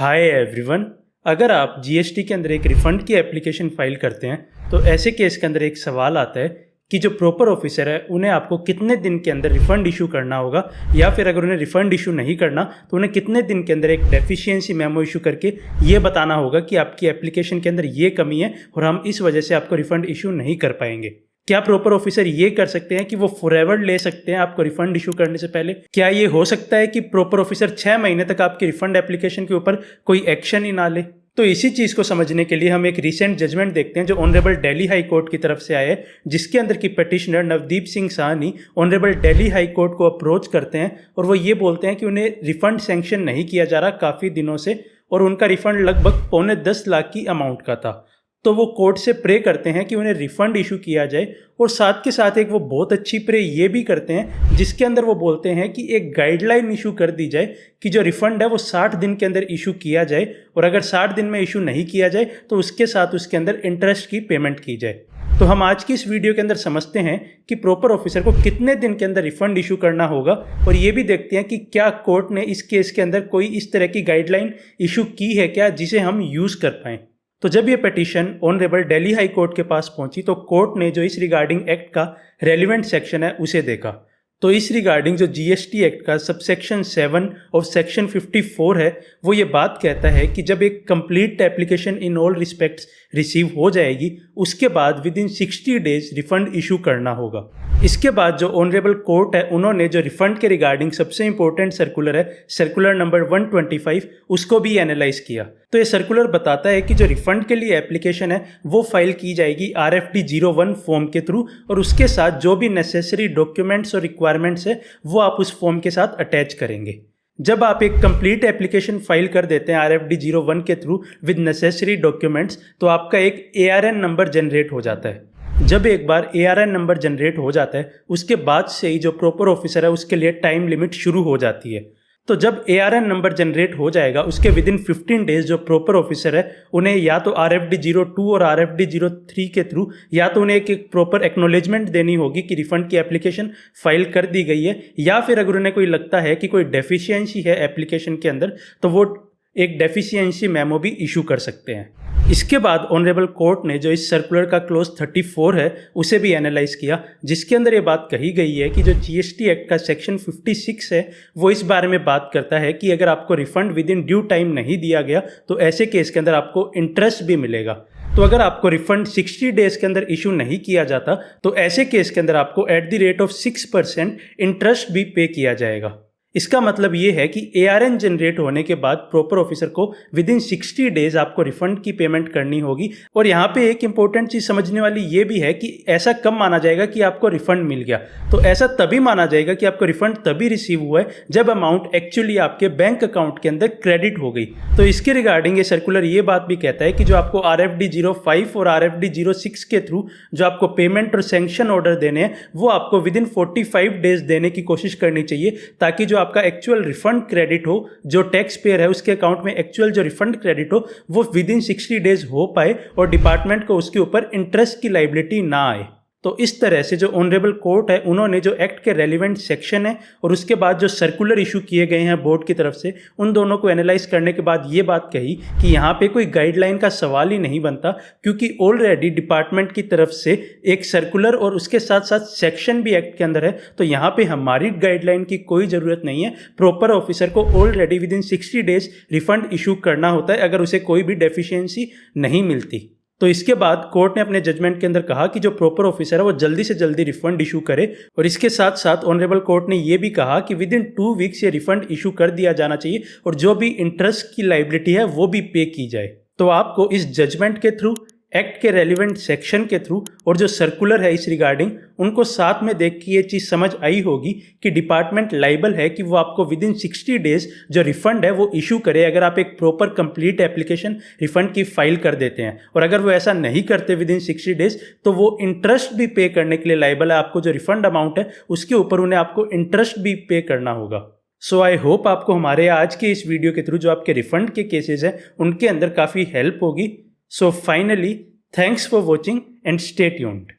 Hi everyone. अगर आप GST के अंदर एक रिफ़ंड की एप्लीकेशन फ़ाइल करते हैं तो ऐसे केस के अंदर एक सवाल आता है कि जो प्रॉपर ऑफिसर है उन्हें आपको कितने दिन के अंदर रिफ़ंड इशू करना होगा, या फिर अगर उन्हें रिफ़ंड इशू नहीं करना तो उन्हें कितने दिन के अंदर एक डेफिशिएंसी मेमो इशू करके ये बताना होगा कि आपकी एप्लीकेशन के अंदर ये कमी है और हम इस वजह से आपको रिफ़ंड इशू नहीं कर पाएंगे। क्या प्रॉपर ऑफिसर ये कर सकते हैं कि वो फॉरएवर ले सकते हैं आपको रिफंड इशू करने से पहले? क्या ये हो सकता है कि प्रॉपर ऑफिसर 6 महीने तक आपकी रिफंड एप्लीकेशन के ऊपर कोई एक्शन ही ना ले? तो इसी चीज़ को समझने के लिए हम एक रिसेंट जजमेंट देखते हैं जो ऑनरेबल दिल्ली हाई कोर्ट की तरफ से आया है, जिसके अंदर की petitioner Navdeep Singh Sahni honourable Delhi high court को अप्रोच करते हैं और वो ये बोलते हैं कि उन्हें रिफंड सैंक्शन नहीं किया जा रहा काफ़ी दिनों से और उनका रिफंड लगभग 9.25 लाख की अमाउंट का था। तो वो कोर्ट से प्रे करते हैं कि उन्हें रिफ़ंड इशू किया जाए और साथ के साथ एक वो बहुत अच्छी प्रे ये भी करते हैं जिसके अंदर वो बोलते हैं कि एक गाइडलाइन इशू कर दी जाए कि जो रिफ़ंड है वो 60 दिन के अंदर इशू किया जाए और अगर 60 दिन में इशू नहीं किया जाए तो उसके साथ उसके अंदर इंटरेस्ट की पेमेंट की जाए। तो हम आज की इस वीडियो के अंदर समझते हैं कि प्रॉपर ऑफिसर को कितने दिन के अंदर रिफ़ंड इशू करना होगा और ये भी देखते हैं कि क्या कोर्ट ने इस केस के अंदर कोई इस तरह की गाइडलाइन इशू की है क्या जिसे हम यूज़ कर पाएँ। तो जब ये petition honourable Delhi high court के पास पहुंची तो कोर्ट ने जो इस रिगार्डिंग एक्ट का रेलिवेंट सेक्शन है उसे देखा। तो इस रिगार्डिंग जो जीएसटी एक्ट का सबसेक्शन 7 और सेक्शन 54 है वो ये बात कहता है कि जब एक complete application in all respects receive हो जाएगी उसके बाद with in 60 days refund issue करना होगा। इसके बाद जो ऑनरेबल कोर्ट है उन्होंने जो रिफंड के रिगार्डिंग सबसे इंपॉर्टेंट सर्कुलर है सर्कुलर नंबर 125 उसको भी एनालाइज किया। तो ये सर्कुलर बताता है कि जो रिफंड के लिए एप्लीकेशन है वो फाइल की जाएगी RFD 01 फॉर्म के थ्रू और उसके साथ जो भी नेसेसरी डॉक्यूमेंट्स और रिक्वायरमेंट्स है वो आप उस फॉर्म के साथ अटैच करेंगे। जब आप एक कंप्लीट एप्लीकेशन फाइल कर देते हैं RFD 01 के थ्रू विद नेसेसरी डॉक्यूमेंट्स तो आपका एक ARN नंबर जनरेट हो जाता है। जब एक बार ARN नंबर जनरेट हो जाता है उसके बाद से ही जो प्रॉपर ऑफिसर है उसके लिए टाइम लिमिट शुरू हो जाती है। तो जब ARN नंबर जनरेट हो जाएगा उसके विद इन 15 डेज जो प्रॉपर ऑफिसर है उन्हें या तो RFD 02 और RFD 03 के थ्रू या तो उन्हें एक प्रॉपर एक्नॉलेजमेंट देनी होगी कि रिफंड की एप्लीकेशन फाइल कर दी गई है, या फिर अगर उन्हें कोई लगता है कि कोई डेफिशिएंसी है एप्लीकेशन के अंदर तो वो एक डेफिशिएंसी मेमो भी इशू कर सकते हैं। इसके बाद ऑनरेबल कोर्ट ने जो इस सर्कुलर का क्लोज 34 है उसे भी एनालाइज किया, जिसके अंदर ये बात कही गई है कि जो जीएसटी एक्ट का सेक्शन 56 है वो इस बारे में बात करता है कि अगर आपको refund with in due time नहीं दिया गया तो ऐसे केस के अंदर आपको इंटरेस्ट भी मिलेगा। तो अगर आपको रिफंड 60 डेज के अंदर इशू नहीं किया जाता तो ऐसे केस के अंदर आपको @6% इंटरेस्ट भी पे किया जाएगा। इसका मतलब ये है कि ARN जनरेट होने के बाद प्रॉपर ऑफिसर को विद इन 60 डेज आपको रिफंड की पेमेंट करनी होगी। और यहाँ पे एक इंपॉर्टेंट चीज़ समझने वाली ये भी है कि ऐसा कब माना जाएगा कि आपको रिफंड मिल गया, तो ऐसा तभी माना जाएगा कि आपको रिफंड तभी रिसीव हुआ है जब अमाउंट एक्चुअली आपके बैंक अकाउंट के अंदर क्रेडिट हो गई। तो इसके रिगार्डिंग ये सर्कुलर ये बात भी कहता है कि जो आपको RFD 05 और RFD 06 के थ्रू जो आपको पेमेंट और सैंक्शन ऑर्डर देने हैं वो आपको विद इन 45 डेज देने की कोशिश करनी चाहिए, ताकि जो आपका एक्चुअल रिफंड क्रेडिट हो, जो टैक्स पेयर है उसके अकाउंट में एक्चुअल जो रिफंड क्रेडिट हो वो विद इन 60 डेज हो पाए और डिपार्टमेंट को उसके ऊपर इंटरेस्ट की लायबिलिटी ना आए। तो इस तरह से जो ऑनरेबल कोर्ट है उन्होंने जो एक्ट के रेलिवेंट सेक्शन है और उसके बाद जो सर्कुलर इशू किए गए हैं बोर्ड की तरफ से उन दोनों को एनालाइज करने के बाद ये बात कही कि यहाँ पे कोई गाइडलाइन का सवाल ही नहीं बनता, क्योंकि ऑलरेडी डिपार्टमेंट की तरफ से एक सर्कुलर और उसके साथ साथ सेक्शन भी एक्ट के अंदर है, तो यहाँ पे हमारी गाइडलाइन की कोई ज़रूरत नहीं है। प्रॉपर ऑफिसर को already with in 60 days refund issue करना होता है अगर उसे कोई भी डेफिशिएंसी नहीं मिलती। तो इसके बाद कोर्ट ने अपने जजमेंट के अंदर कहा कि जो प्रॉपर ऑफिसर है वो जल्दी से जल्दी रिफंड इशू करे और इसके साथ साथ ऑनरेबल कोर्ट ने ये भी कहा कि विद इन 2 वीक्स ये रिफंड इशू कर दिया जाना चाहिए और जो भी इंटरेस्ट की लायबिलिटी है वो भी पे की जाए। तो आपको इस जजमेंट के थ्रू, एक्ट के रेलिवेंट सेक्शन के थ्रू और जो सर्कुलर है इस रिगार्डिंग उनको साथ में देख के ये चीज़ समझ आई होगी कि डिपार्टमेंट लाइबल है कि वो आपको विद इन 60 डेज जो रिफंड है वो इशू करे अगर आप एक प्रॉपर कंप्लीट एप्लीकेशन रिफंड की फाइल कर देते हैं, और अगर वो ऐसा नहीं करते विद इन 60 डेज तो वो इंटरेस्ट भी पे करने के लिए लाइबल है। आपको जो रिफंड अमाउंट है उसके ऊपर उन्हें आपको इंटरेस्ट भी पे करना होगा। सो आई होप आपको हमारे आज के इस वीडियो के थ्रू जो आपके रिफंड के केसेस हैं उनके अंदर काफ़ी हेल्प होगी। So finally, thanks for watching and stay tuned.